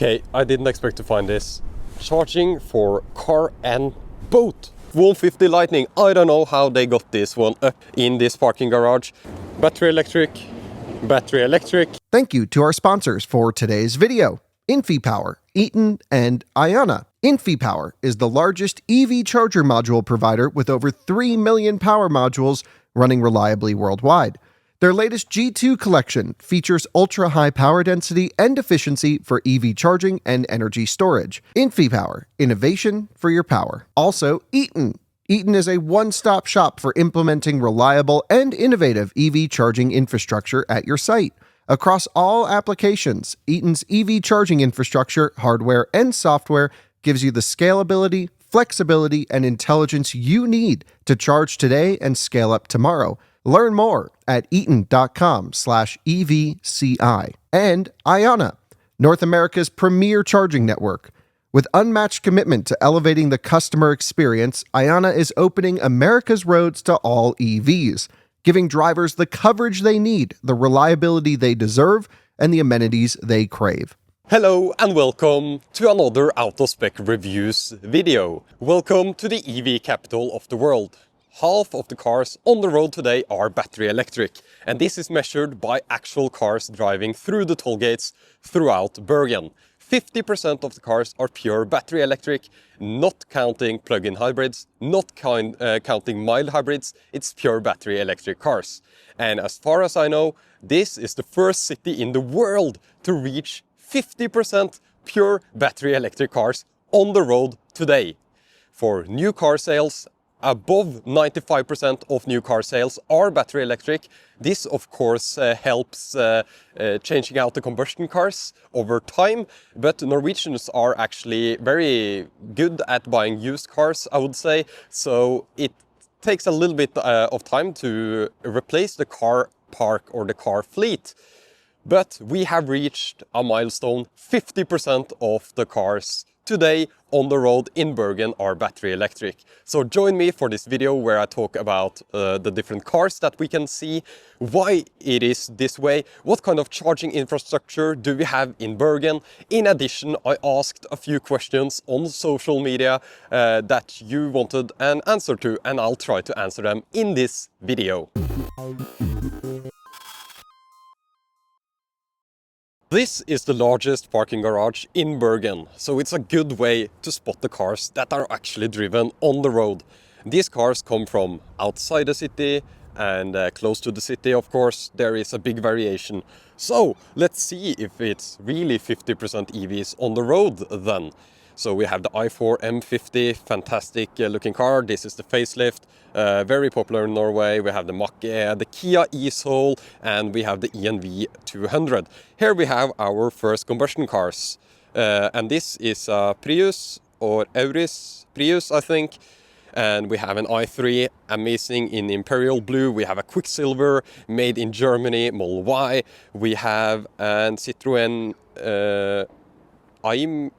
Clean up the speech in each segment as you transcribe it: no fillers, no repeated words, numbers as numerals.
Okay, I didn't expect to find this. Charging for car and boat. 150 Lightning. I don't know how they got this one up in this parking garage. Battery electric. Battery electric. Thank you to our sponsors for today's video, InfyPower, Eaton, and Ionna. InfyPower is the largest EV charger module provider with over 3 million power modules running reliably worldwide. Their latest G2 collection features ultra-high power density and efficiency for EV charging and energy storage. InfyPower, innovation for your power. Also, Eaton. Eaton is a one-stop shop for implementing reliable and innovative EV charging infrastructure at your site. Across all applications, Eaton's EV charging infrastructure, hardware, and software gives you the scalability, flexibility, and intelligence you need to charge today and scale up tomorrow. Learn more at eaton.com/EVCI. And Ionna, North America's premier charging network. With unmatched commitment to elevating the customer experience, Ionna is opening America's roads to all EVs, giving drivers the coverage they need, the reliability they deserve, and the amenities they crave. Hello and welcome to another Autospec Reviews video. Welcome to the EV capital of the world. Half of the cars on the road today are battery electric, and this is measured by actual cars driving through the toll gates throughout Bergen. 50% of the cars are pure battery electric, not counting plug-in hybrids, not counting mild hybrids, it's pure battery electric cars. And as far as I know, this is the first city in the world to reach 50% pure battery electric cars on the road today. For new car sales, above 95% of new car sales are battery electric. This of course helps changing out the combustion cars over time, but Norwegians are actually very good at buying used cars, I would say, so it takes a little bit of time to replace the car park or the car fleet. But we have reached a milestone. 50% of the cars today on the road in Bergen are battery electric. So join me for this video where I talk about the different cars that we can see, why it is this way, what kind of charging infrastructure do we have in Bergen. In addition, I asked a few questions on social media that you wanted an answer to, and I'll try to answer them in this video. This is the largest parking garage in Bergen, so it's a good way to spot the cars that are actually driven on the road. These cars come from outside the city and close to the city, of course. There is a big variation. So let's see if it's really 50% EVs on the road then. So we have the i4 M50, fantastic looking car. This is the facelift, very popular in Norway. We have the Mach-E, the Kia e-Soul, and we have the ENV 200. Here we have our first combustion cars. And this is a Prius, or Auris Prius, I think. And we have an i3, amazing in Imperial Blue. We have a Quicksilver, made in Germany, Model Y. We have an Citroën...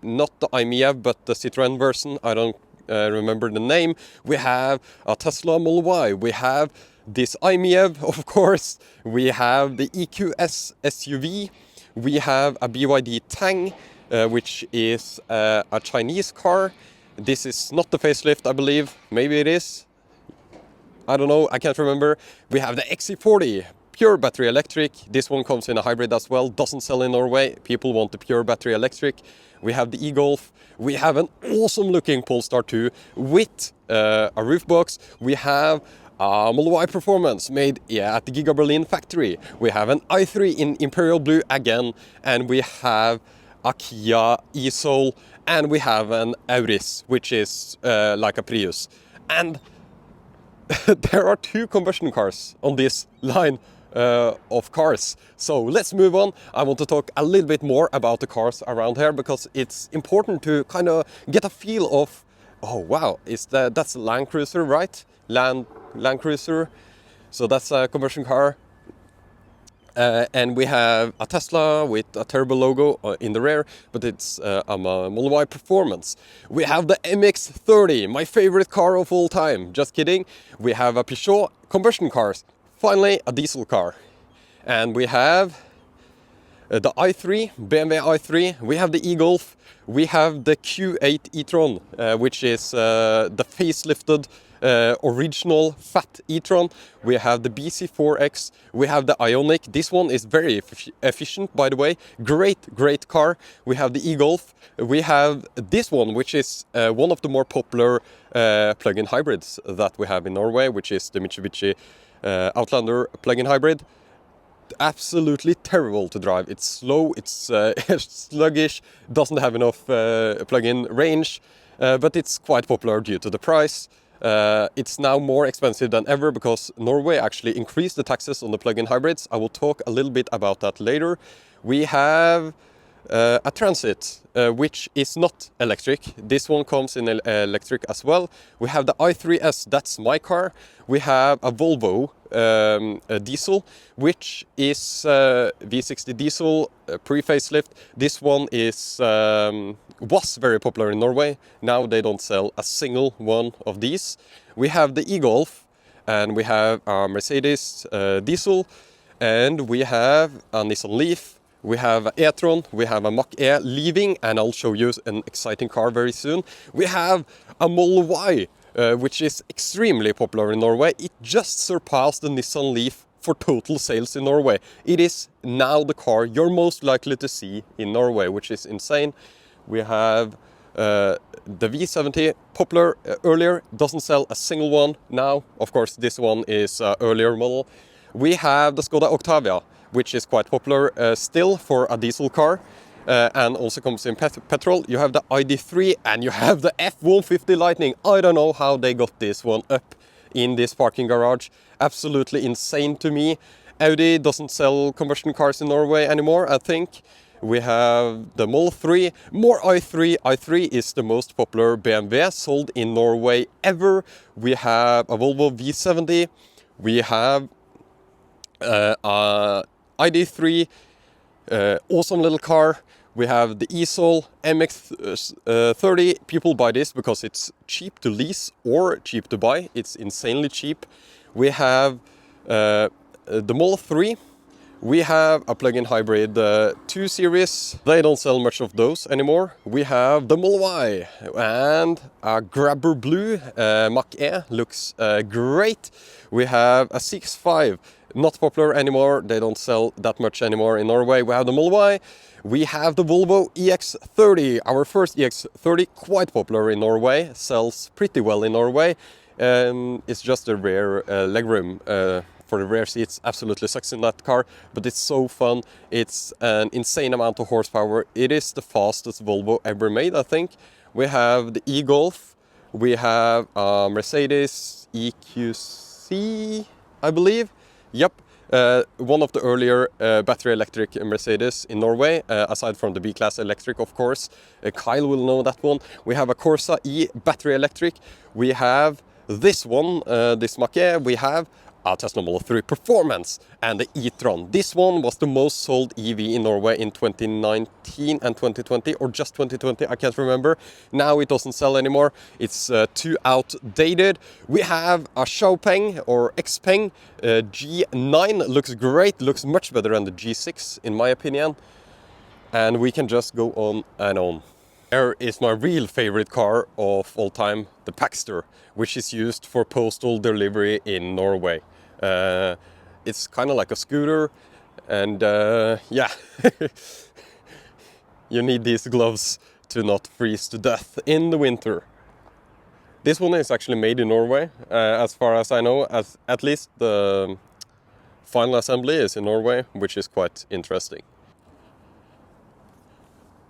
not the IMEV, but the Citroën version, I don't remember the name. We have a Tesla Model Y, we have this IMEV, of course, we have the EQS SUV, we have a BYD Tang, which is a Chinese car. This is not the facelift, I believe, maybe it is, I don't know, I can't remember. We have the XC40, pure battery electric. This one comes in a hybrid as well, doesn't sell in Norway. People want the pure battery electric. We have the e-Golf. We have an awesome looking Polestar 2 with a roof box. We have a Model Y Performance made at the Giga Berlin factory. We have an i3 in Imperial Blue again, and we have a Kia e-Soul, and we have an Auris, which is like a Prius. And there are two combustion cars on this line of cars. So let's move on. I want to talk a little bit more about the cars around here because it's important to kind of get a feel of, oh wow, that's a Land Cruiser, right? Land Cruiser. So that's a conversion car. And we have a Tesla with a turbo logo in the rear, but it's a Model Y Performance. We have the MX-30, my favorite car of all time. Just kidding. We have a Peugeot conversion cars. Finally, a diesel car. And we have the i3, BMW i3, we have the e-Golf, we have the Q8 e-tron, which is the facelifted original fat e-tron. We have the BC4X, we have the Ioniq. This one is very efficient, by the way. Great car. We have the e-Golf. We have this one, which is one of the more popular plug-in hybrids that we have in Norway, which is the Mitsubishi Outlander plug-in hybrid. Absolutely terrible to drive. It's slow, it's sluggish, doesn't have enough plug-in range, but it's quite popular due to the price. It's now more expensive than ever because Norway actually increased the taxes on the plug-in hybrids. I will talk a little bit about that later. We have a Transit, which is not electric. This one comes in electric as well. We have the i3S, that's my car. We have a Volvo a diesel, which is V60 diesel, pre-facelift. This one was very popular in Norway. Now they don't sell a single one of these. We have the e-Golf, and we have a Mercedes diesel, and we have a Nissan Leaf. We have an e-tron, we have a Mach-E leaving, and I'll show you an exciting car very soon. We have a Model Y, which is extremely popular in Norway. It just surpassed the Nissan Leaf for total sales in Norway. It is now the car you're most likely to see in Norway, which is insane. We have the V70, popular earlier, doesn't sell a single one now. Of course, this one is an earlier model. We have the Skoda Octavia, which is quite popular still for a diesel car, and also comes in petrol. You have the ID3 and you have the F-150 Lightning. I don't know how they got this one up in this parking garage. Absolutely insane to me. Audi doesn't sell combustion cars in Norway anymore, I think. We have the Model 3, more i3. i3 is the most popular BMW sold in Norway ever. We have a Volvo V70. We have ID3, awesome little car. We have the e-Sol MX-30. People buy this because it's cheap to lease or cheap to buy. It's insanely cheap. We have the Model 3. We have a plug-in hybrid 2 Series. They don't sell much of those anymore. We have the Model Y and a Grabber Blue Mach-E. Looks great. We have a 6.5. Not popular anymore. They don't sell that much anymore in Norway. We have the Model Y. We have the Volvo EX30. Our first EX30, quite popular in Norway. Sells pretty well in Norway. It's just a rare legroom for the rear seats. Absolutely sucks in that car, but it's so fun. It's an insane amount of horsepower. It is the fastest Volvo ever made, I think. We have the e-Golf. We have a Mercedes EQC, I believe. Yep, one of the earlier battery electric Mercedes in Norway, aside from the B-Class electric, of course. Kyle will know that one. We have a Corsa E battery electric. We have this one, this Mach-E. We have a Tesla Model 3 Performance and the e-tron. This one was the most sold EV in Norway in 2019 and 2020, or just 2020, I can't remember. Now it doesn't sell anymore. It's too outdated. We have a Xiaopeng or Xpeng G9. Looks great, looks much better than the G6 in my opinion. And we can just go on and on. Here is my real favorite car of all time, the Paxter, which is used for postal delivery in Norway. It's kind of like a scooter, and yeah, you need these gloves to not freeze to death in the winter. This one is actually made in Norway, as far as I know. At least the final assembly is in Norway, which is quite interesting.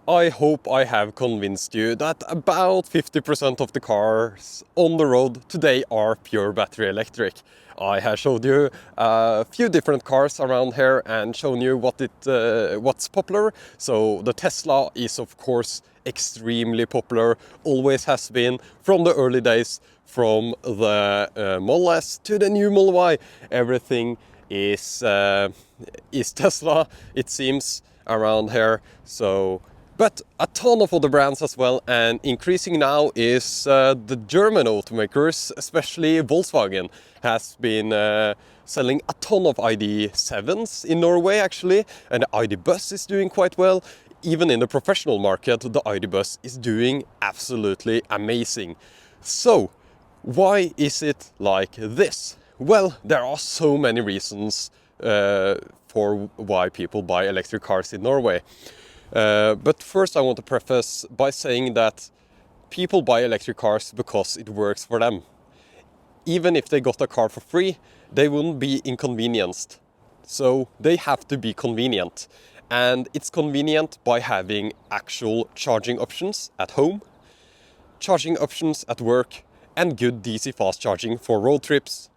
I hope I have convinced you that about 50% of the cars on the road today are pure battery electric. I have showed you a few different cars around here and shown you what's popular. So the Tesla is of course extremely popular, always has been from the early days, from the Model S to the new Model Y. Everything is Tesla, it seems, around here. But a ton of other brands as well, and increasing now is the German automakers, especially Volkswagen, has been selling a ton of ID.7s in Norway actually, and the ID Bus is doing quite well. Even in the professional market, the ID Bus is doing absolutely amazing. So, why is it like this? Well, there are so many reasons for why people buy electric cars in Norway. But first I want to preface by saying that people buy electric cars because it works for them. Even if they got a car for free, they wouldn't be inconvenienced. So they have to be convenient. And it's convenient by having actual charging options at home, charging options at work, and good DC fast charging for road trips.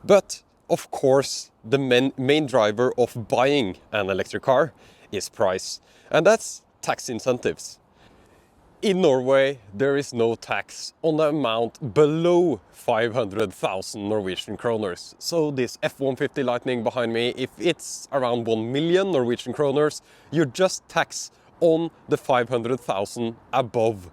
But of course, the main driver of buying an electric car is price, and that's tax incentives. In Norway, there is no tax on the amount below 500,000 Norwegian kroners. So this F-150 Lightning behind me, if it's around 1 million Norwegian kroners, you just tax on the 500,000 above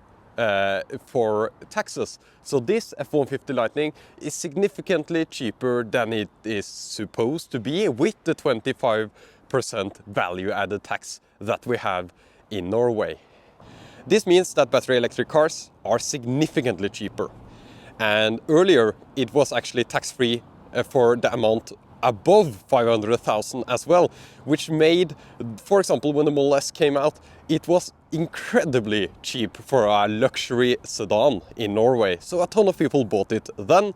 for taxes. So this F-150 Lightning is significantly cheaper than it is supposed to be with the 25% value added tax that we have in Norway. This means that battery electric cars are significantly cheaper. And earlier it was actually tax-free for the amount above 500,000 as well, which made, for example, when the Model S came out, it was incredibly cheap for a luxury sedan in Norway. So a ton of people bought it then.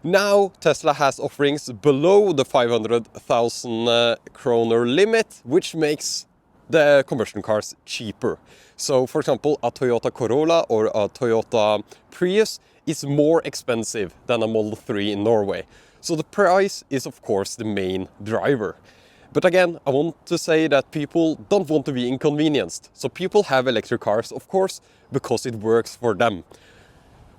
Now Tesla has offerings below the 500,000 kroner limit, which makes the combustion cars cheaper. So for example, a Toyota Corolla or a Toyota Prius is more expensive than a Model 3 in Norway. So the price is of course the main driver. But again, I want to say that people don't want to be inconvenienced. So people have electric cars, of course, because it works for them.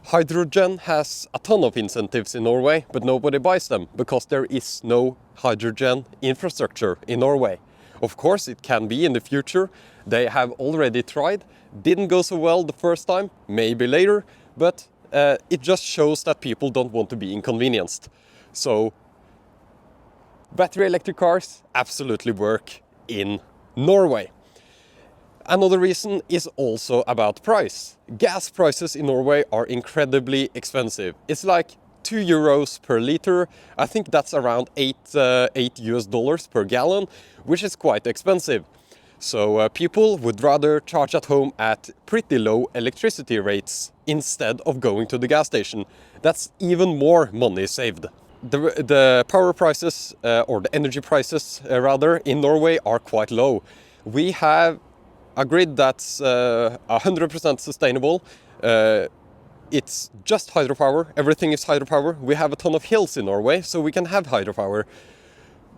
Hydrogen has a ton of incentives in Norway, but nobody buys them because there is no hydrogen infrastructure in Norway. Of course, it can be in the future. They have already tried. Didn't go so well the first time, maybe later, but it just shows that people don't want to be inconvenienced. So battery electric cars absolutely work in Norway. Another reason is also about price. Gas prices in Norway are incredibly expensive. It's like €2 per liter. I think that's around $8 per gallon, which is quite expensive. So people would rather charge at home at pretty low electricity rates instead of going to the gas station. That's even more money saved. The power prices, or the energy prices rather, in Norway are quite low. We have a grid that's 100% sustainable. It's just hydropower. Everything is hydropower. We have a ton of hills in Norway, so we can have hydropower.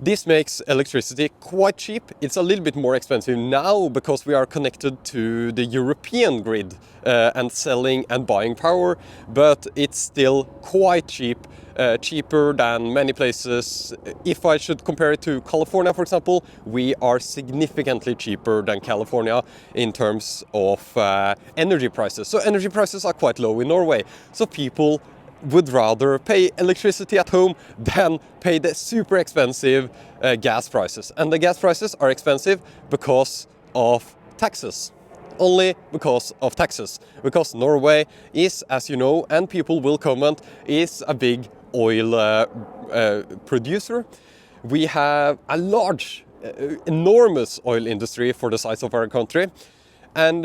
This makes electricity quite cheap. It's a little bit more expensive now because we are connected to the European grid and selling and buying power, but it's still quite cheap, cheaper than many places. If I should compare it to California, for example, we are significantly cheaper than California in terms of energy prices. So energy prices are quite low in Norway. So people would rather pay electricity at home than pay the super expensive gas prices. And the gas prices are expensive because of taxes. Only because of taxes. Because Norway is, as you know, and people will comment, is a big oil producer. We have a large, enormous oil industry for the size of our country. And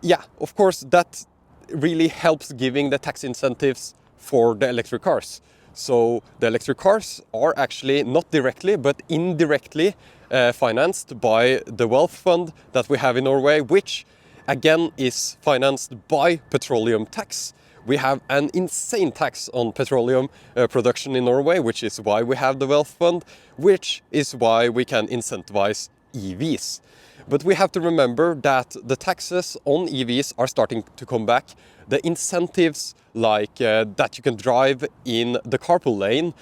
yeah, of course, that really helps giving the tax incentives for the electric cars. So the electric cars are actually not directly but indirectly financed by the wealth fund that we have in Norway, which again is financed by petroleum tax. We have an insane tax on petroleum production in Norway, which is why we have the wealth fund, which is why we can incentivize EVs. But we have to remember that the taxes on EVs are starting to come back. The incentives like that you can drive in the carpool lane,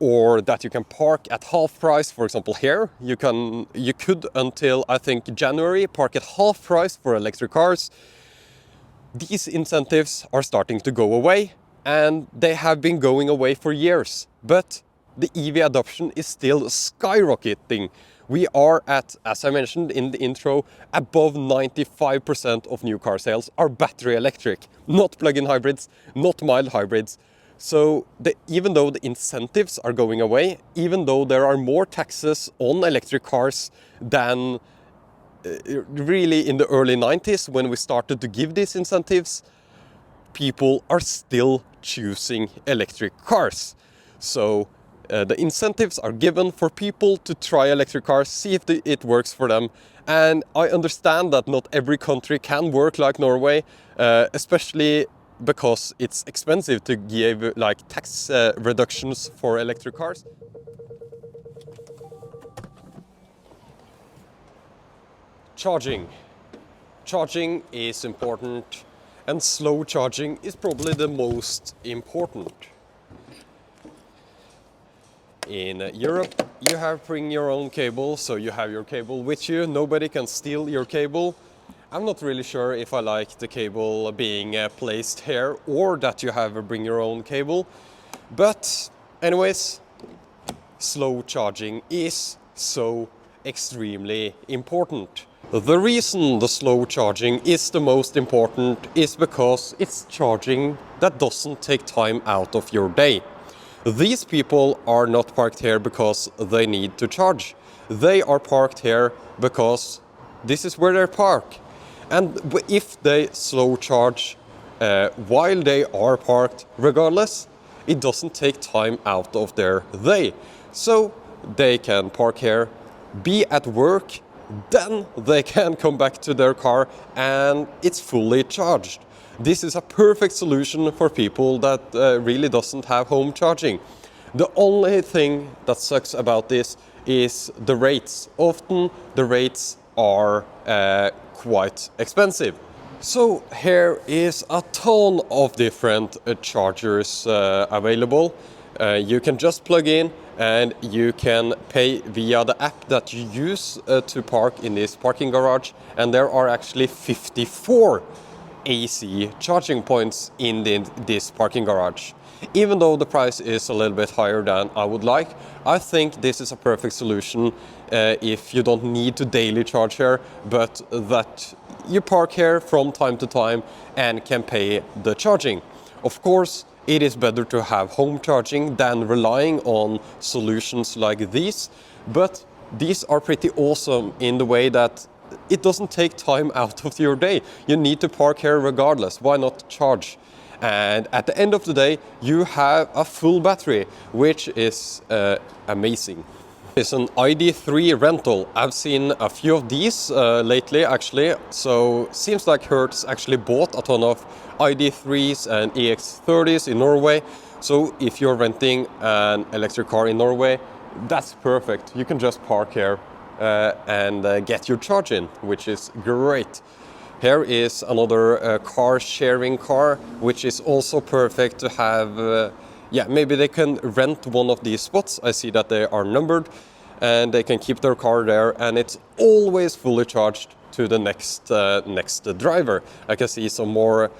or that you can park at half price, for example here. You could until I think January park at half price for electric cars. These incentives are starting to go away, and they have been going away for years. But the EV adoption is still skyrocketing. We are at, as I mentioned in the intro, above 95% of new car sales are battery electric, not plug-in hybrids, not mild hybrids. So even though the incentives are going away, even though there are more taxes on electric cars than really in the early 90s when we started to give these incentives, people are still choosing electric cars. So the incentives are given for people to try electric cars, see if it works for them. And I understand that not every country can work like Norway, especially because it's expensive to give like tax reductions for electric cars. Charging. Charging is important, and slow charging is probably the most important. In Europe, you have to bring your own cable, so you have your cable with you. Nobody can steal your cable. I'm not really sure if I like the cable being placed here or that you have to bring your own cable. But anyways, slow charging is so extremely important. The reason the slow charging is the most important is because it's charging that doesn't take time out of your day. These people are not parked here because they need to charge. They are parked here because this is where they park. And if they slow charge while they are parked, regardless, it doesn't take time out of their day. So they can park here, be at work, then they can come back to their car and it's fully charged. This is a perfect solution for people that really doesn't have home charging. The only thing that sucks about this is the rates. Often the rates are quite expensive. So here is a ton of different chargers available. You can just plug in and you can pay via the app that you use to park in this parking garage. And there are actually 54 AC charging points in this parking garage. Even though the price is a little bit higher than I would like, I think this is a perfect solution if you don't need to daily charge here, but that you park here from time to time and can pay the charging. Of course, it is better to have home charging than relying on solutions like these, but these are pretty awesome in the way that it doesn't take time out of your day. You need to park here regardless. Why not charge? And at the end of the day, you have a full battery, which is amazing. It's an ID3 rental. I've seen a few of these lately, actually. So seems like Hertz actually bought a ton of ID3s and EX30s in Norway. So if you're renting an electric car in Norway, that's perfect. You can just park here and get your charge in, which is great. Here is another car sharing car, which is also perfect to have. Maybe they can rent one of these spots. I see that they are numbered and they can keep their car there, and it's always fully charged to the next driver. I can see some more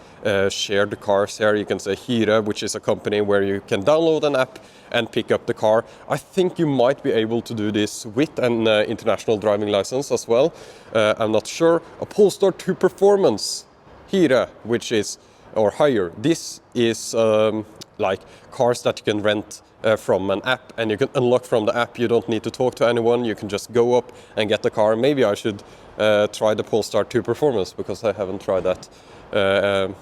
shared cars here. You can say Hyre, which is a company where you can download an app and pick up the car. I think you might be able to do this with an international driving license as well. I'm not sure. A Polestar 2 Performance, Hyre, which is, or higher. This is like cars that you can rent from an app, and you can unlock from the app. You don't need to talk to anyone. You can just go up and get the car. Maybe I should try the Polestar 2 Performance, because I haven't tried that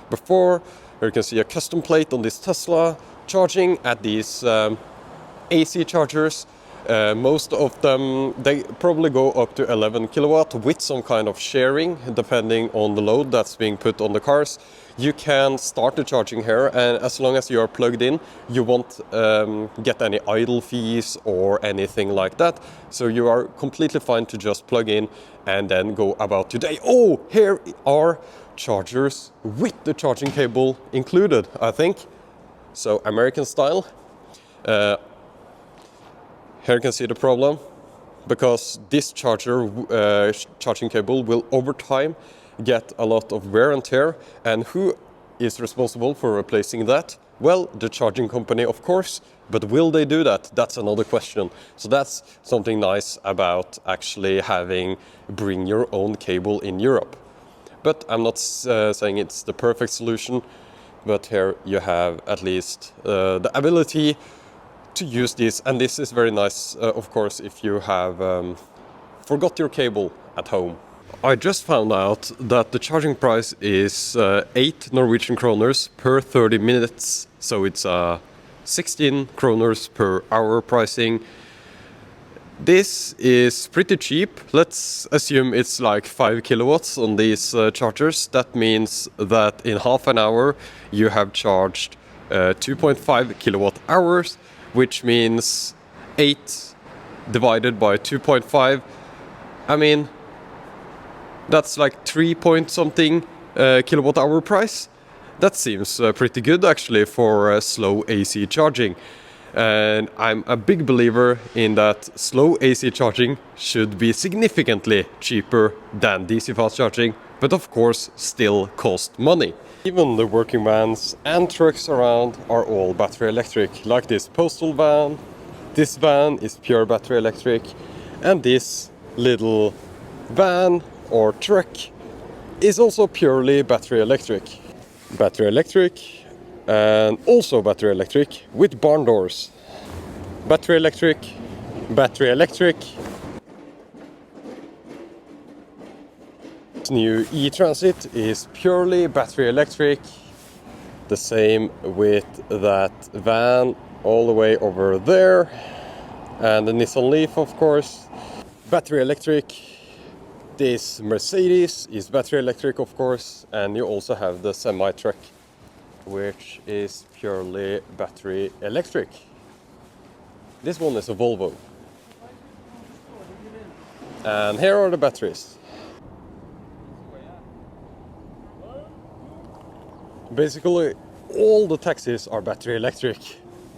before. Here you can see a custom plate on this Tesla, charging at these AC chargers. Most of them, they probably go up to 11 kilowatt with some kind of sharing, depending on the load that's being put on the cars. You can start the charging here, and as long as you are plugged in, you won't get any idle fees or anything like that. So you are completely fine to just plug in and then go about your day. Oh, here are chargers with the charging cable included, I think. So American style. Here you can see the problem, because this charging cable will over time get a lot of wear and tear. And who is responsible for replacing that? Well, the charging company, of course, but will they do that? That's another question. So that's something nice about actually bring your own cable in Europe. But I'm not saying it's the perfect solution, but here you have at least the ability to use this, and this is very nice, of course, if you have forgot your cable at home. I just found out that the charging price is 8 Norwegian kroners per 30 minutes, so it's 16 kroners per hour pricing. This is pretty cheap. Let's assume it's like 5 kilowatts on these chargers. That means that in half an hour you have charged 2.5 kilowatt hours, which means 8 divided by 2.5. I mean, that's like 3 point something kilowatt hour price. That seems pretty good actually for slow AC charging. And I'm a big believer in that slow AC charging should be significantly cheaper than DC fast charging, but of course still cost money. Even the working vans and trucks around are all battery electric, like this postal van. This van is pure battery electric, and this little van or truck is also purely battery electric. Battery electric, and also battery electric with barn doors. Battery electric, battery electric. This new e-Transit is purely battery electric. The same with that van all the way over there. And the Nissan Leaf, of course, battery electric. This Mercedes is battery electric, of course, and you also have the semi-truck, which is purely battery electric. This one is a Volvo. And here are the batteries. Basically, all the taxis are battery electric.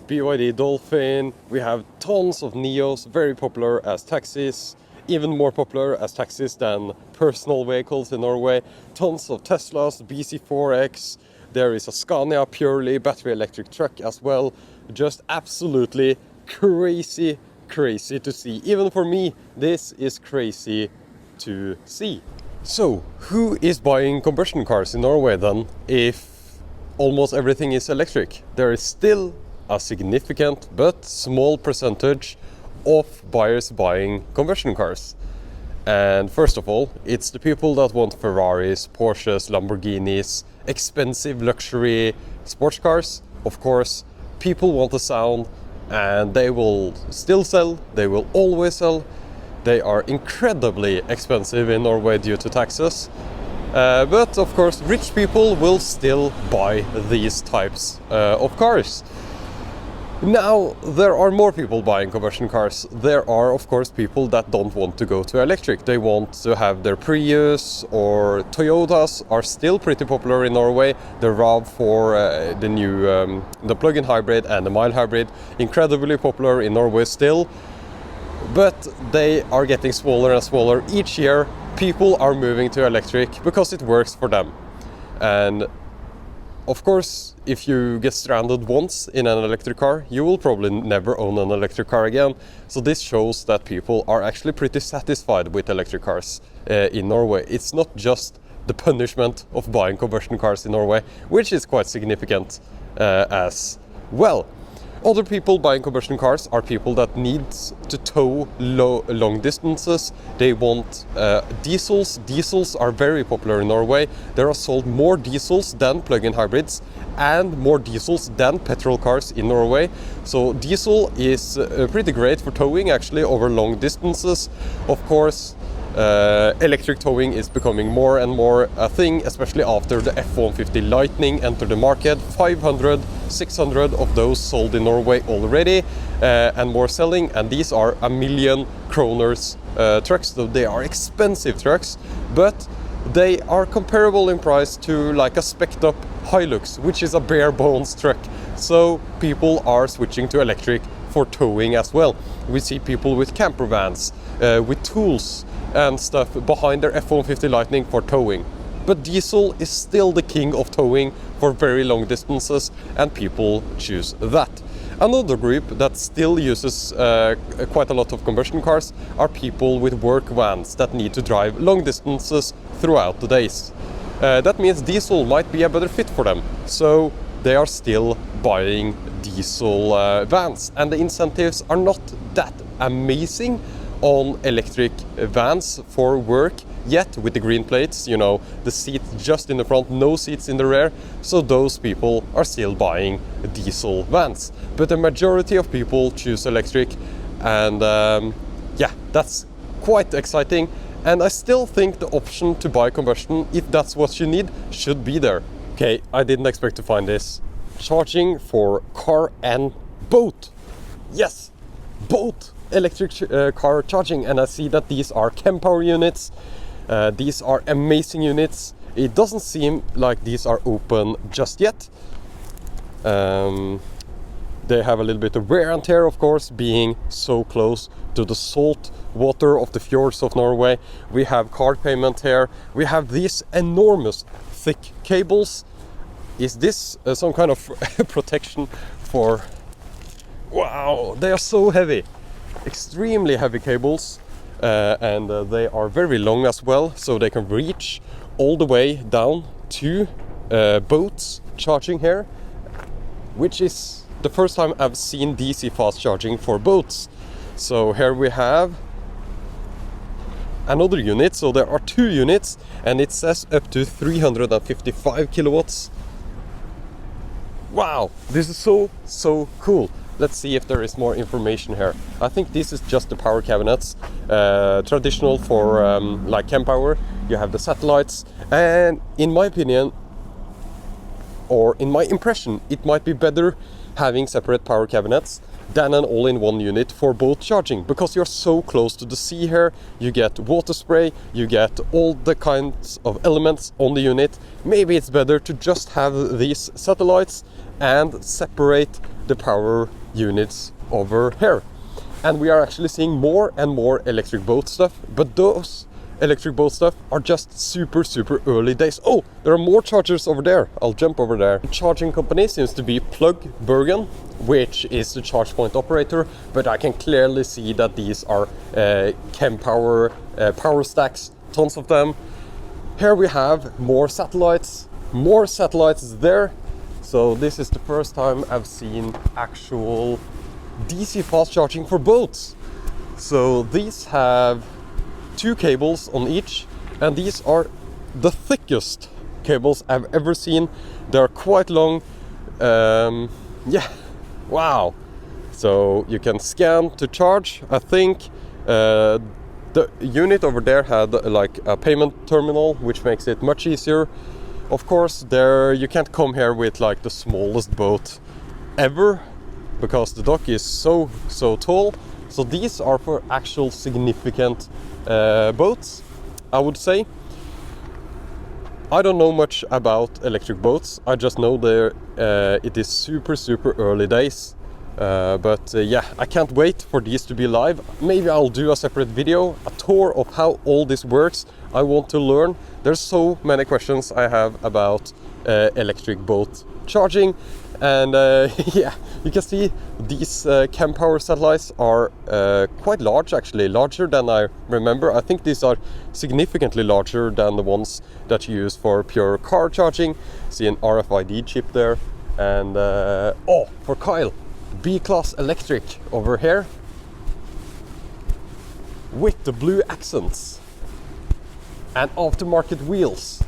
BYD Dolphin, we have tons of Neos, very popular as taxis. Even more popular as taxis than personal vehicles in Norway. Tons of Teslas, BC4X. There is a Scania purely battery electric truck as well. Just absolutely crazy to see. Even for me, this is crazy to see. So, who is buying combustion cars in Norway then, if almost everything is electric? There is still a significant but small percentage of buyers buying combustion cars. And first of all, it's the people that want Ferraris, Porsches, Lamborghinis, expensive luxury sports cars. Of course, people want the sound, and they will still sell, they will always sell. They are incredibly expensive in Norway due to taxes. But of course, rich people will still buy these types of cars. Now, there are more people buying combustion cars. There are, of course, people that don't want to go to electric. They want to have their Prius, or Toyotas are still pretty popular in Norway. The RAV4, the new the plug-in hybrid and the mild hybrid, incredibly popular in Norway still. But they are getting smaller and smaller each year. People are moving to electric because it works for them. And of course, if you get stranded once in an electric car, you will probably never own an electric car again. So this shows that people are actually pretty satisfied with electric cars in Norway. It's not just the punishment of buying combustion cars in Norway, which is quite significant as well. Other people buying combustion cars are people that need to tow long distances. They want diesels. Diesels are very popular in Norway. There are sold more diesels than plug-in hybrids and more diesels than petrol cars in Norway. So diesel is pretty great for towing actually over long distances. Of course, electric towing is becoming more and more a thing, especially after the F-150 Lightning entered the market. 500, 600 of those sold in Norway already, and more selling, and these are 1 million kroners trucks, so they are expensive trucks, but they are comparable in price to like a spec'd up Hilux, which is a bare bones truck. So people are switching to electric for towing as well. We see people with camper vans, with tools and stuff behind their F-150 Lightning for towing. but diesel is still the king of towing for very long distances, and people choose that. Another group that still uses quite a lot of combustion cars are people with work vans that need to drive long distances throughout the days. That means diesel might be a better fit for them, so they are still buying diesel vans, and the incentives are not that amazing on electric vans for work yet, with the green plates, you know, the seat just in the front, no seats in the rear, so those people are still buying diesel vans. But the majority of people choose electric, and yeah, that's quite exciting. And I still think the option to buy combustion, if that's what you need, should be there. Okay, I didn't expect to find this. Charging for car and boat. Yes, boat electric car charging, and I see that these are InfyPower units. These are amazing units. It doesn't seem like these are open just yet. They have a little bit of wear and tear, of course, being so close to the salt water of the fjords of Norway. We have card payment here. We have these enormous thick cables. Is this some kind of protection for... Wow, they are so heavy. Extremely heavy cables. And they are very long as well, so they can reach all the way down to boats charging here, which is the first time I've seen DC fast charging for boats. So here we have another unit, so there are 2 units, and it says up to 355 kilowatts. Wow, this is so cool. Let's see if there is more information here. I think this is just the power cabinets, traditional for like InfyPower. You have the satellites, and in my opinion, or in my impression, it might be better having separate power cabinets than an all-in-one unit for boat charging, because you're so close to the sea here. You get water spray, you get all the kinds of elements on the unit. Maybe it's better to just have these satellites and separate the power units over here. And we are actually seeing more and more electric boat stuff, but those electric boat stuff are just super early days. Oh, there are more chargers over there. I'll jump over there. The charging company seems to be Plug Bergen, which is the charge point operator, but I can clearly see that these are InfyPower power stacks, tons of them. Here we have more satellites there. So this is the first time I've seen actual DC fast charging for boats. So these have 2 cables on each, and these are the thickest cables I've ever seen. They're quite long. Yeah, wow. So you can scan to charge. I think the unit over there had like a payment terminal, which makes it much easier. Of course, there you can't come here with like the smallest boat ever, because the dock is so tall. So these are for actual significant boats, I would say. I don't know much about electric boats. I just know it is super early days. But yeah, I can't wait for these to be live. Maybe I'll do a separate video, a tour of how all this works. I want to learn. There's so many questions I have about electric boat charging. And yeah, you can see these InfyPower satellites are quite large, actually, larger than I remember. I think these are significantly larger than the ones that you use for pure car charging. See an RFID chip there. And oh, for Kyle, B-Class Electric over here with the blue accents and aftermarket wheels.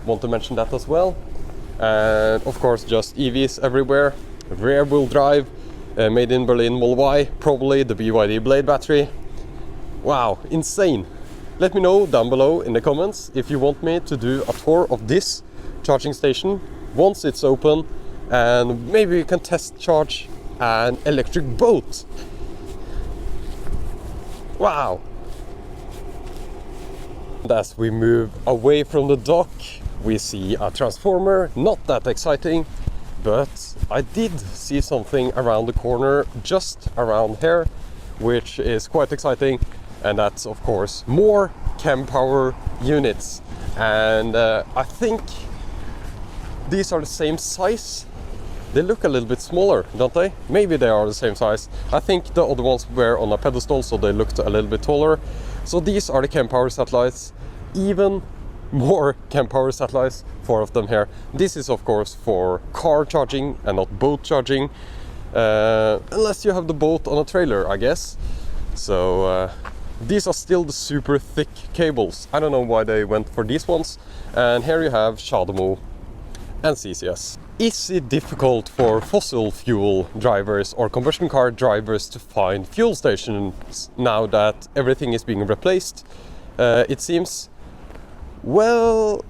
Want to mention that as well. And of course, just EVs everywhere. Rear wheel drive, made in Berlin Model Y, probably the BYD Blade battery. Wow, insane. Let me know down below in the comments if you want me to do a tour of this charging station once it's open, and maybe you can test charge an electric boat. Wow. And as we move away from the dock, we see a transformer. Not that exciting, but I did see something around the corner, just around here, which is quite exciting. And that's of course more ChemPower units, and I think these are the same size. They look a little bit smaller, don't they? Maybe they are the same size. I think the other ones were on a pedestal, so they looked a little bit taller. So these are the ChemPower satellites. Even more ChemPower satellites, 4 of them here. This is of course for car charging and not boat charging, unless you have the boat on a trailer, I guess. So these are still the super thick cables. I don't know why they went for these ones. And here you have CHAdeMO and CCS. Is it difficult for fossil fuel drivers or combustion car drivers to find fuel stations now that everything is being replaced? It seems. Well,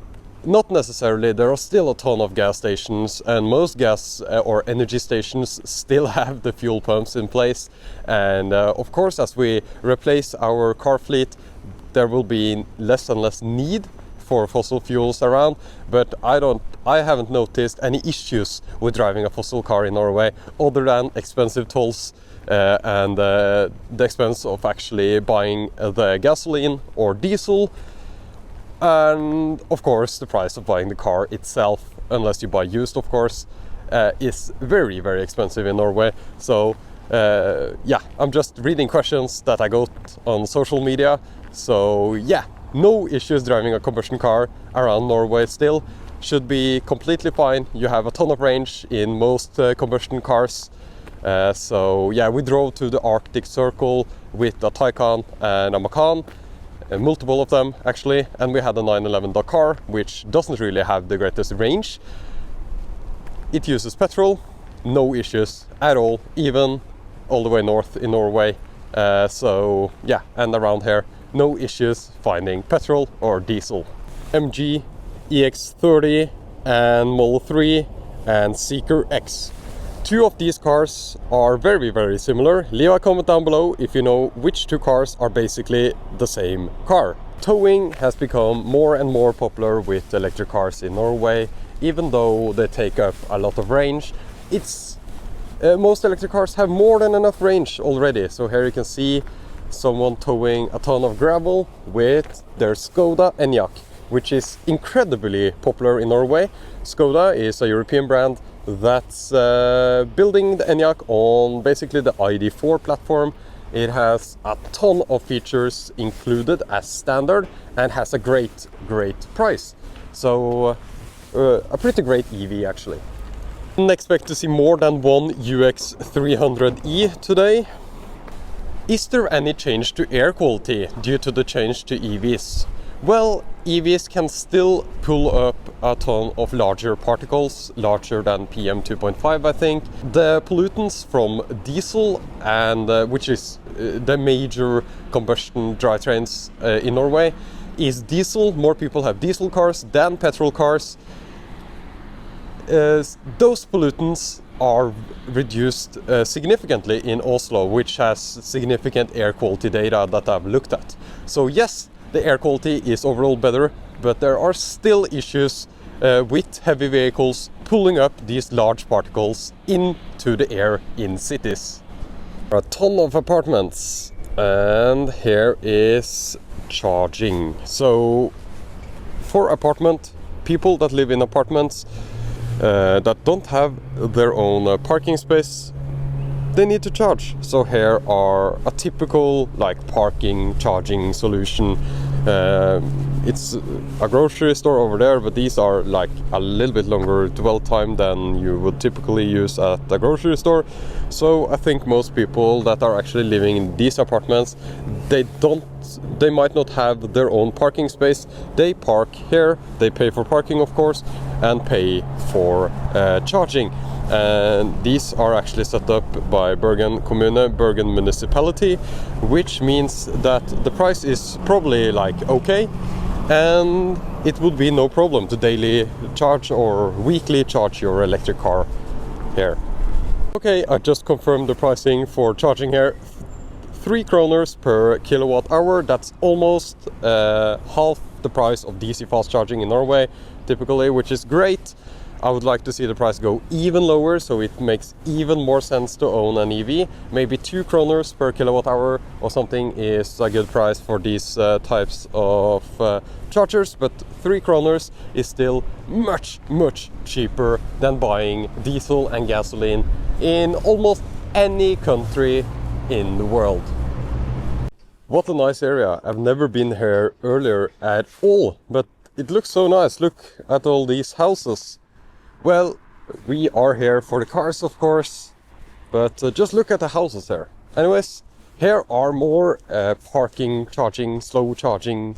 not necessarily. There are still a ton of gas stations, and most gas or energy stations still have the fuel pumps in place. And of course, as we replace our car fleet, there will be less and less need for fossil fuels around, but I haven't noticed any issues with driving a fossil car in Norway, other than expensive tolls and the expense of actually buying the gasoline or diesel, and of course the price of buying the car itself, unless you buy used of course, is very, very expensive in Norway. So yeah, I'm just reading questions that I got on social media. So yeah, no issues driving a combustion car around Norway still. Should be completely fine. You have a ton of range in most combustion cars. So yeah, we drove to the Arctic Circle with a Taycan and a Macan, multiple of them actually, and we had a 911 Dakar, which doesn't really have the greatest range. It uses petrol, no issues at all, even all the way north in Norway. So yeah, and around here, no issues finding petrol or diesel. MG, EX30 and Model 3 and Seeker X. 2 of these cars are very, very similar. Leave a comment down below if you know which 2 cars are basically the same car. Towing has become more and more popular with electric cars in Norway, even though they take up a lot of range. Most electric cars have more than enough range already. So here you can see someone towing a ton of gravel with their Skov Enyo, which is incredibly popular in Norway. Skoda is a European brand that's building the Enyaq on basically the ID4 platform. It has a ton of features included as standard and has a great price. So a pretty great EV actually. Didn't expect to see more than one UX300E today. Is there any change to air quality due to the change to EVs? Well, EVs can still pull up a ton of larger particles, larger than PM 2.5 I think. The pollutants from diesel, and which is the major combustion drivetrains in Norway, is diesel. More people have diesel cars than petrol cars. Those pollutants are reduced significantly in Oslo, which has significant air quality data that I've looked at. So yes, the air quality is overall better, but there are still issues with heavy vehicles pulling up these large particles into the air in cities. There are a ton of apartments, and here is charging. So for people that live in apartments that don't have their own parking space, they need to charge. So here are a typical parking charging solution. It's a grocery store over there, but these are a little bit longer dwell time than you would typically use at a grocery store. So I think most people that are actually living in these apartments, they might not have their own parking space. They park here, they pay for parking of course, and pay for charging. And these are actually set up by Bergen Kommune, Bergen Municipality, which means that the price is probably okay, and it would be no problem to daily charge or weekly charge your electric car here. Okay, I just confirmed the pricing for charging here. 3 kroners per kilowatt hour. That's almost half the price of DC fast charging in Norway typically, which is great. I would like to see the price go even lower, so it makes even more sense to own an EV. Maybe 2 kroners per kilowatt hour or something is a good price for these types of chargers, but 3 kroners is still much cheaper than buying diesel and gasoline in almost any country in the world. What a nice area. I've never been here earlier at all, but it looks so nice. Look at all these houses. Well, we are here for the cars, of course, but just look at the houses there. Anyways, here are more parking charging, slow charging,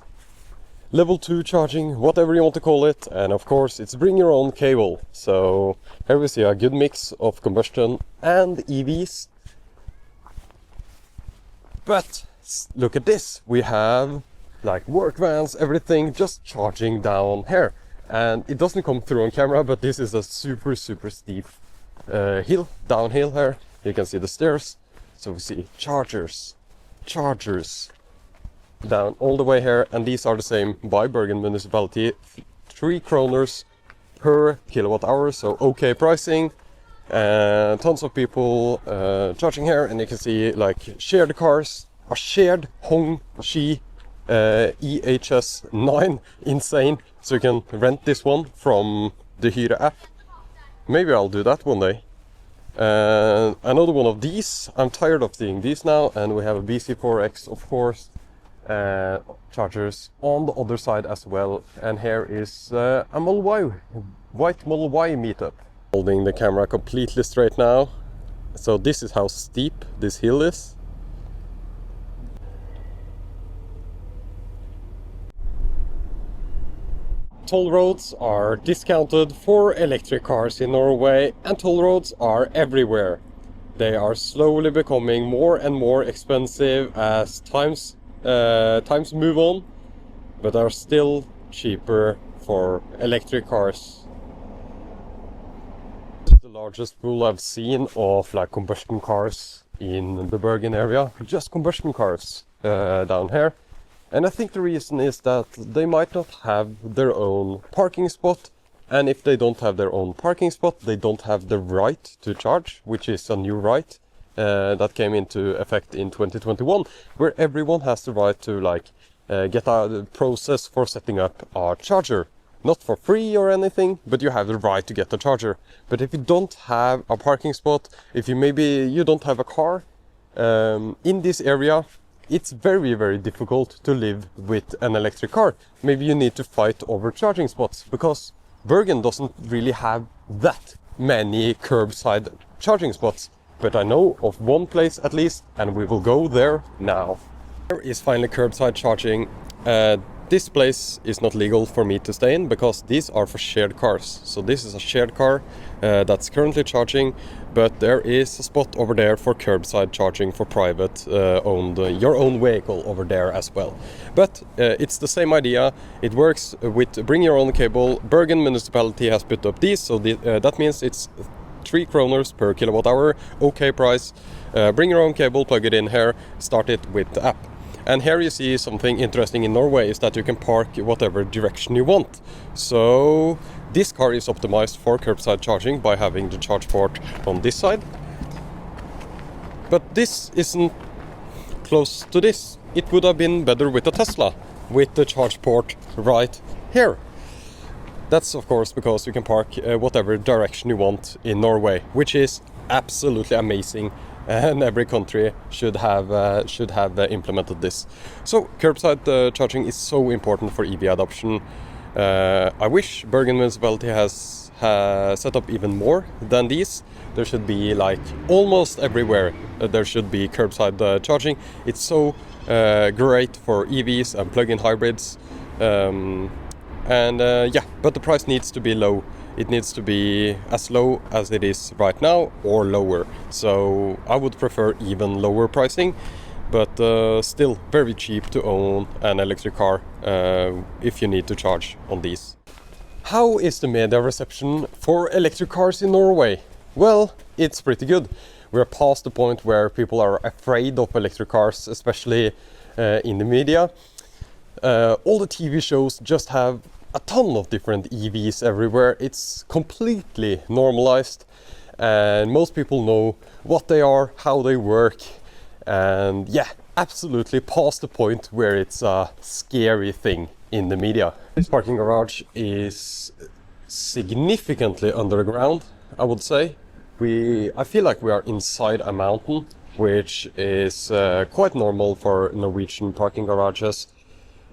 level 2 charging, whatever you want to call it. And of course, it's bring your own cable. So here we see a good mix of combustion and EVs. But look at this. We have like work vans, everything just charging down here. And it doesn't come through on camera, but this is a super steep downhill here. You can see the stairs. So we see chargers down all the way here, and these are the same by Bergen municipality. 3 kroners per kilowatt hour, so okay pricing. And tons of people charging here, and you can see like shared cars, a shared Hongxi EHS9, insane. So you can rent this one from the Hyre app. Maybe I'll do that one day. Another one of these. I'm tired of seeing these now. And we have a BC4X, of course, chargers on the other side as well. And here is a Model Y, white Model Y meetup. Holding the camera completely straight now. So this is how steep this hill is. Toll roads are discounted for electric cars in Norway, and toll roads are everywhere. They are slowly becoming more and more expensive as times move on, but are still cheaper for electric cars. This is the largest pool I've seen of like combustion cars in the Bergen area. Just combustion cars down here. And I think the reason is that they might not have their own parking spot, and if they don't have their own parking spot, they don't have the right to charge, which is a new right that came into effect in 2021, where everyone has the right to get a process for setting up a charger. Not for free or anything, but you have the right to get a charger. But if you don't have a parking spot, if you don't have a car in this area, it's very difficult to live with an electric car. Maybe you need to fight over charging spots, because Bergen doesn't really have that many curbside charging spots. But I know of one place at least, and we will go there now. Here is finally curbside charging. This place is not legal for me to stay in because these are for shared cars. So this is a shared car that's currently charging, but there is a spot over there for curbside charging for private owned your own vehicle over there as well. But it's the same idea. It works with bring your own cable. Bergen municipality has put up these, so that means it's 3 kroners per kilowatt hour. Okay price. Bring your own cable, plug it in here, start it with the app. And here you see something interesting in Norway is that you can park whatever direction you want. So this car is optimized for curbside charging by having the charge port on this side. But this isn't close to this. It would have been better with a Tesla, with the charge port right here. That's of course because you can park whatever direction you want in Norway, which is absolutely amazing. And every country should have implemented this. So curbside charging is so important for EV adoption. I wish Bergen municipality has set up even more than these. There should be almost everywhere there should be curbside charging. It's so great for EVs and plug-in hybrids. But the price needs to be low. It needs to be as low as it is right now or lower. So I would prefer even lower pricing, but still very cheap to own an electric car if you need to charge on these. How is the media reception for electric cars in Norway? Well, it's pretty good. We're past the point where people are afraid of electric cars, especially in the media. All the TV shows just have a ton of different EVs everywhere. It's completely normalized, and most people know what they are, how they work, and yeah, absolutely past the point where it's a scary thing in the media. This parking garage is significantly underground, I would say. I feel like we are inside a mountain, which is quite normal for Norwegian parking garages.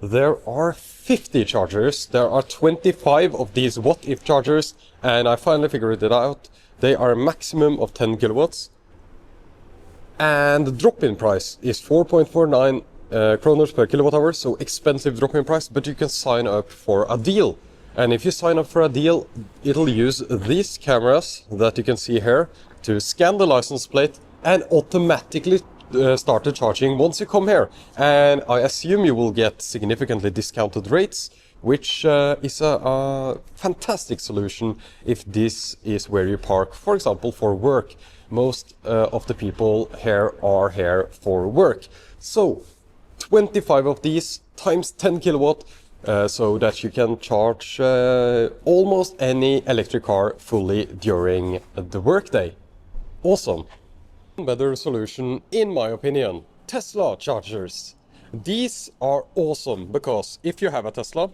There are 50 chargers. There are 25 of these what-if chargers, and I finally figured it out. They are a maximum of 10 kilowatts. And the drop-in price is 4.49 kroners per kilowatt hour, so expensive drop-in price, but you can sign up for a deal. And if you sign up for a deal, it'll use these cameras that you can see here to scan the license plate and automatically start the charging once you come here. And I assume you will get significantly discounted rates, which is a fantastic solution if this is where you park, for example, for work. Most of the people here are here for work. So 25 of these times 10 kilowatt, so that you can charge almost any electric car fully during the workday. Awesome. Better solution, in my opinion, Tesla chargers. These are awesome because if you have a Tesla,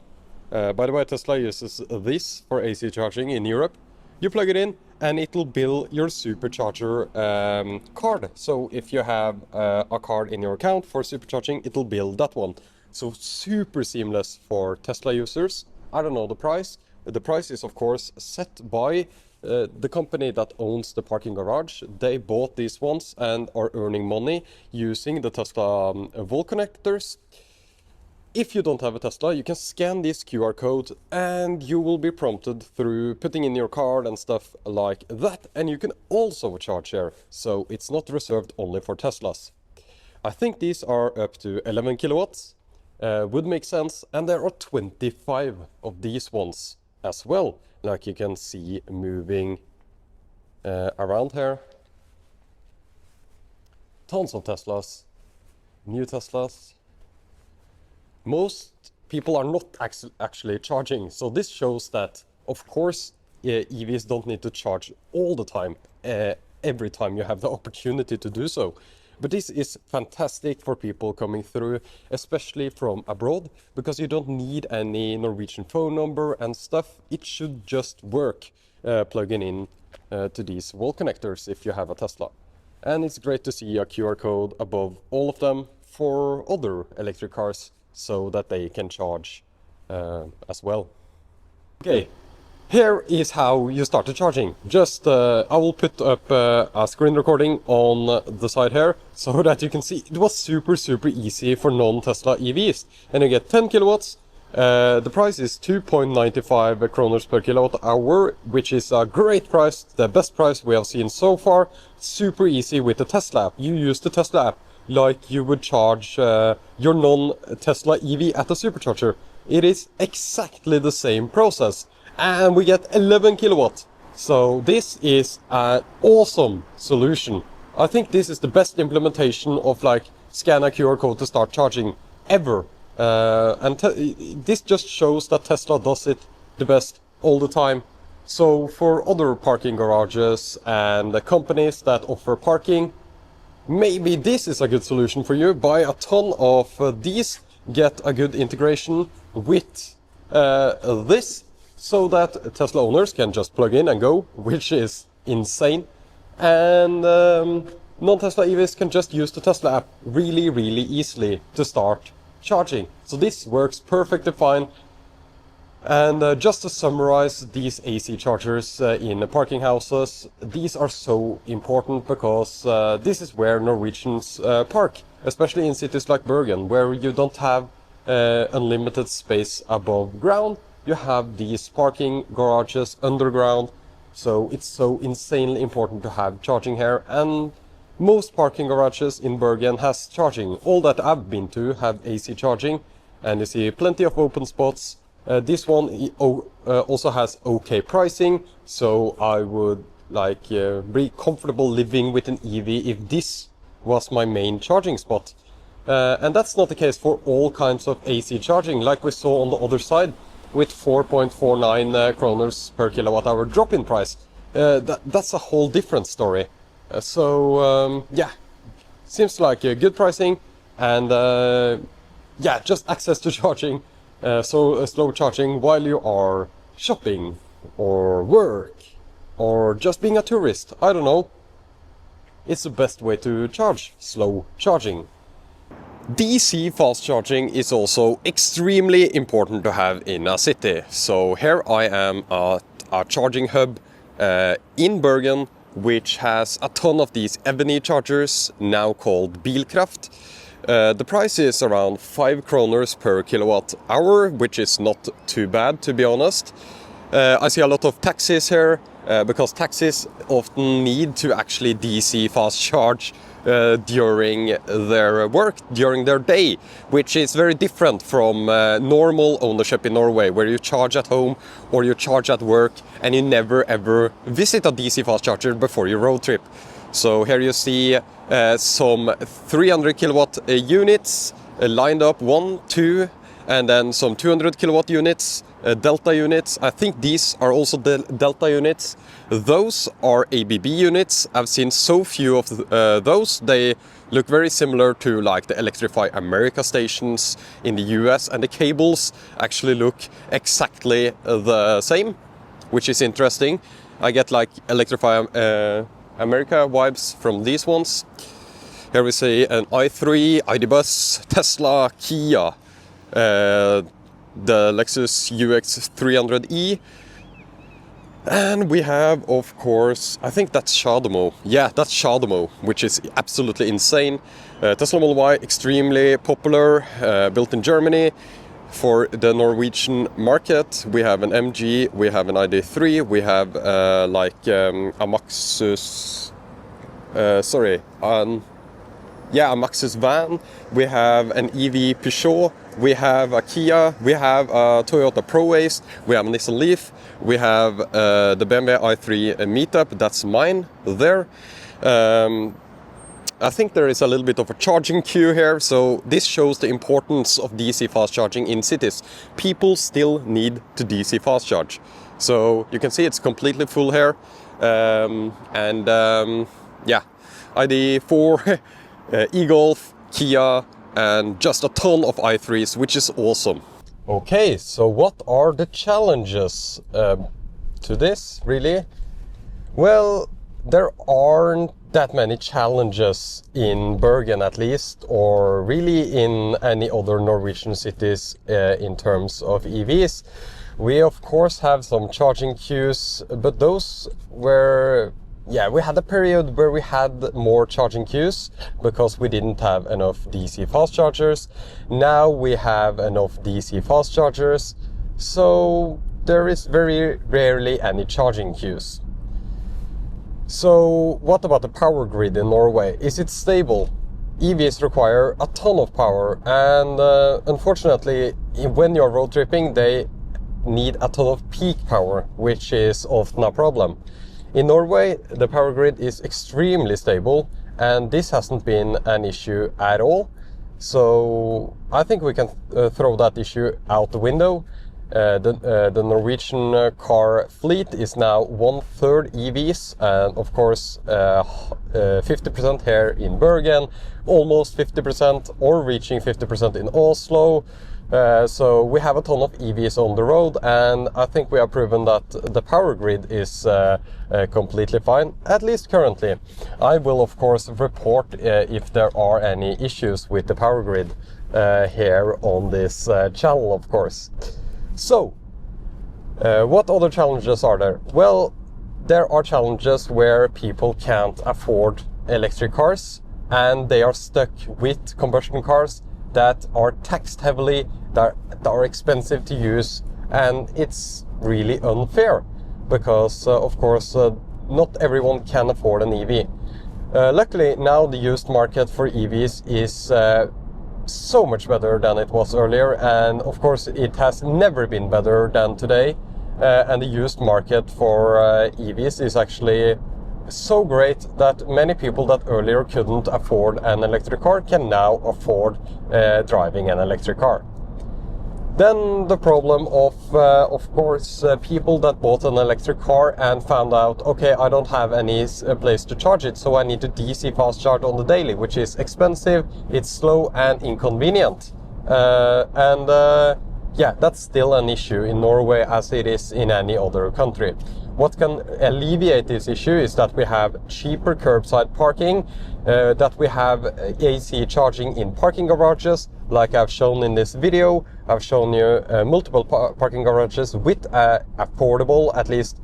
by the way, Tesla uses this for AC charging in Europe. You plug it in and it'll bill your supercharger card. So if you have a card in your account for supercharging, it'll bill that one. So super seamless for Tesla users. I don't know the price. The price is of course set by the company that owns the parking garage. They bought these ones and are earning money using the Tesla wall connectors. If you don't have a Tesla, you can scan this QR code and you will be prompted through putting in your card and stuff like that. And you can also charge here, so it's not reserved only for Teslas. I think these are up to 11 kilowatts, would make sense. And there are 25 of these ones as well, like you can see moving around here. Tons of Teslas, new Teslas. Most people are not actually charging, so this shows that, of course, EVs don't need to charge all the time, every time you have the opportunity to do so. But this is fantastic for people coming through, especially from abroad, because you don't need any Norwegian phone number and stuff. It should just work plugging in to these wall connectors if you have a Tesla. And it's great to see a QR code above all of them for other electric cars, so that they can charge as well. Okay, here is how you start the charging. Just I will put up a screen recording on the side here so that you can see. It was super easy for non-Tesla EVs, and you get 10 kilowatts. The price is 2.95 kroners per kilowatt hour, which is a great price, the best price we have seen so far. Super easy with the Tesla app. You use the Tesla app like you would charge your non-Tesla EV at a supercharger. It is exactly the same process, and we get 11 kilowatt. So this is an awesome solution. I think this is the best implementation of like scan a QR code to start charging ever. And this just shows that Tesla does it the best all the time. So for other parking garages and the companies that offer parking, maybe this is a good solution for you. Buy a ton of these, get a good integration with this, so that Tesla owners can just plug in and go, which is insane. And non-Tesla EVs can just use the Tesla app really easily to start charging. So this works perfectly fine. And just to summarize these AC chargers in parking houses, these are so important because this is where Norwegians park, especially in cities like Bergen, where you don't have unlimited space above ground. You have these parking garages underground, so it's so insanely important to have charging here. And most parking garages in Bergen has charging. All that I've been to have AC charging, and you see plenty of open spots. This one also has okay pricing, so I would like be comfortable living with an EV if this was my main charging spot. And that's not the case for all kinds of AC charging. Like we saw on the other side, with 4.49 kroners per kilowatt hour drop in price. That's a whole different story. Yeah, seems like good pricing and yeah, just access to charging, slow charging while you are shopping or work or just being a tourist. I don't know. It's the best way to charge, slow charging. DC fast charging is also extremely important to have in a city. So here I am at a charging hub in Bergen, which has a ton of these Ebony chargers, now called Bilkraft. The price is around 5 kroners per kilowatt hour, which is not too bad, to be honest. I see a lot of taxis here, because taxis often need to actually DC fast charge during their work, during their day, which is very different from normal ownership in Norway, where you charge at home or you charge at work and you never ever visit a DC fast charger before your road trip. So here you see some 300 kilowatt units lined up, 1, 2, and then some 200 kilowatt units, Delta units. I think these are also Delta units. Those are ABB units. I've seen so few of those. They look very similar to like the Electrify America stations in the US, and the cables actually look exactly the same, which is interesting. I get like Electrify America vibes from these ones. Here we see an i3, ID Bus, Tesla, Kia, the Lexus UX 300e, and we have, of course, I think that's Shadomo. Yeah, that's Shadomo, which is absolutely insane. Tesla Model Y, extremely popular, built in Germany for the Norwegian market. We have an MG, we have an ID3, we have a Maxus, a Maxus van, we have an EV Peugeot, we have a Kia, we have a Toyota ProAce, we have a Nissan Leaf, we have the BMW i3 Meetup, that's mine there. I think there is a little bit of a charging queue here, so this shows the importance of DC fast charging in cities. People still need to DC fast charge. So you can see it's completely full here. Yeah, ID4, e-Golf, Kia, and just a ton of i3s, which is awesome. Okay, so what are the challenges to this, really? Well, there aren't that many challenges in Bergen, at least, or really in any other Norwegian cities in terms of EVs. We of course have some charging queues, but those were, yeah, we had a period where we had more charging queues because we didn't have enough DC fast chargers. Now we have enough DC fast chargers, so there is very rarely any charging queues. So what about the power grid in Norway? Is it stable? EVs require a ton of power, and unfortunately, when you're road tripping, they need a ton of peak power, which is often a problem. In Norway, the power grid is extremely stable, and this hasn't been an issue at all. So I think we can throw that issue out the window. The Norwegian car fleet is now 1/3 EVs, and of course 50% here in Bergen, almost 50% or reaching 50% in Oslo. So we have a ton of EVs on the road, and I think we have proven that the power grid is completely fine, at least currently. I will of course report if there are any issues with the power grid here on this channel, of course. So, what other challenges are there? Well, there are challenges where people can't afford electric cars, and they are stuck with combustion cars that are taxed heavily, that are expensive to use, and it's really unfair because, of course, not everyone can afford an EV. Luckily, now the used market for EVs is so much better than it was earlier, and of course it has never been better than today, and the used market for EVs is actually so great that many people that earlier couldn't afford an electric car can now afford driving an electric car. Then the problem of course, people that bought an electric car and found out, okay, I don't have any place to charge it, so I need to DC fast charge on the daily, which is expensive, it's slow and inconvenient. Yeah, that's still an issue in Norway as it is in any other country. What can alleviate this issue is that we have cheaper curbside parking, that we have AC charging in parking garages, like I've shown in this video. I've shown you multiple parking garages with affordable, at least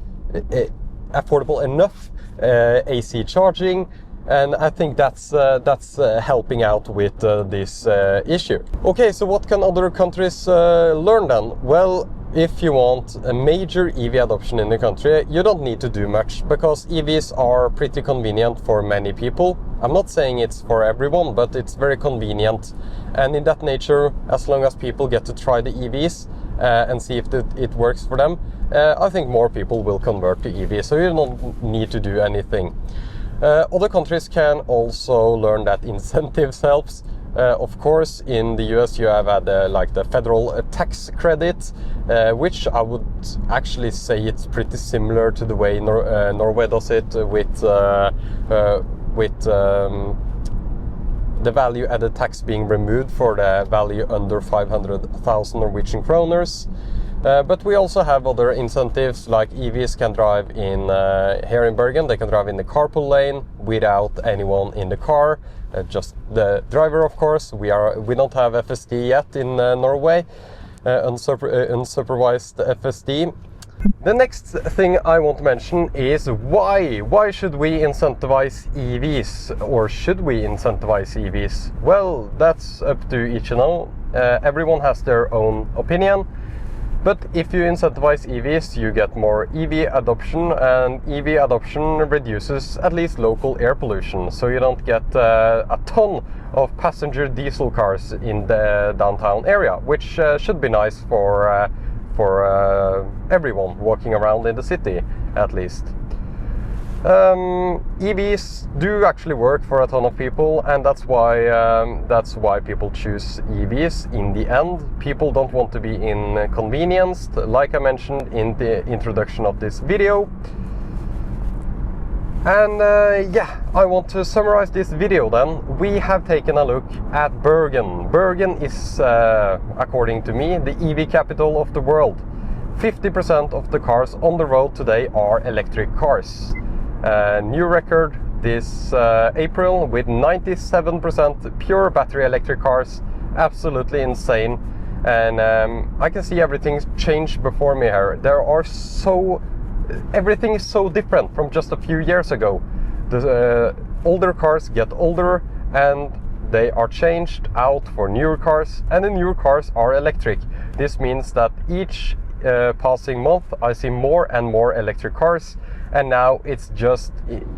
affordable enough AC charging. And I think that's helping out with this issue. Okay, so what can other countries learn then? Well, if you want a major EV adoption in the country, you don't need to do much, because EVs are pretty convenient for many people. I'm not saying it's for everyone, but it's very convenient. And in that nature, as long as people get to try the EVs and see if it works for them, I think more people will convert to EVs, so you don't need to do anything. Other countries can also learn that incentives helps. Of course, in the US you have had like the federal tax credit, which I would actually say it's pretty similar to the way Norway does it with the value-added tax being removed for the value under 500,000 Norwegian kroners. But we also have other incentives, like EVs can drive in, here in Bergen, they can drive in the carpool lane without anyone in the car, just the driver of course. We don't have FSD yet in Norway, unsupervised FSD. The next thing I want to mention is why. Why should we incentivize EVs, or should we incentivize EVs? Well, that's up to each and all. Everyone has their own opinion. But if you incentivize EVs, you get more EV adoption, and EV adoption reduces at least local air pollution. So you don't get a ton of passenger diesel cars in the downtown area, which should be nice for everyone walking around in the city, at least. EVs do actually work for a ton of people, and that's why people choose EVs in the end. People don't want to be inconvenienced, like I mentioned in the introduction of this video. And yeah, I want to summarize this video then. We have taken a look at Bergen. Bergen is, according to me, the EV capital of the world. 50% of the cars on the road today are electric cars. New record this April with 97% pure battery electric cars. Absolutely insane. And I can see everything's changed before me here. Everything is so different from just a few years ago. The older cars get older and they are changed out for newer cars, and the newer cars are electric. This means that each passing month I see more and more electric cars, and now it's just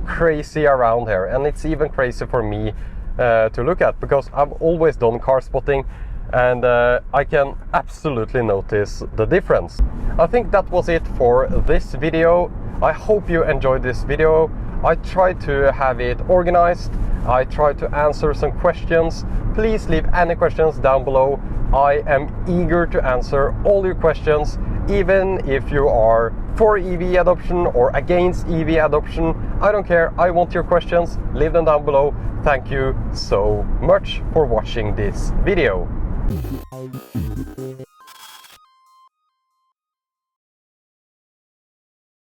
crazy around here, and it's even crazy for me to look at, because I've always done car spotting, and I can absolutely notice the difference. I think that was it for this video. I hope you enjoyed this video. I tried to have it organized. I tried to answer some questions. Please leave any questions down below. I am eager to answer all your questions, even if you are for EV adoption or against EV adoption. I don't care. I want your questions. Leave them down below. Thank you so much for watching this video.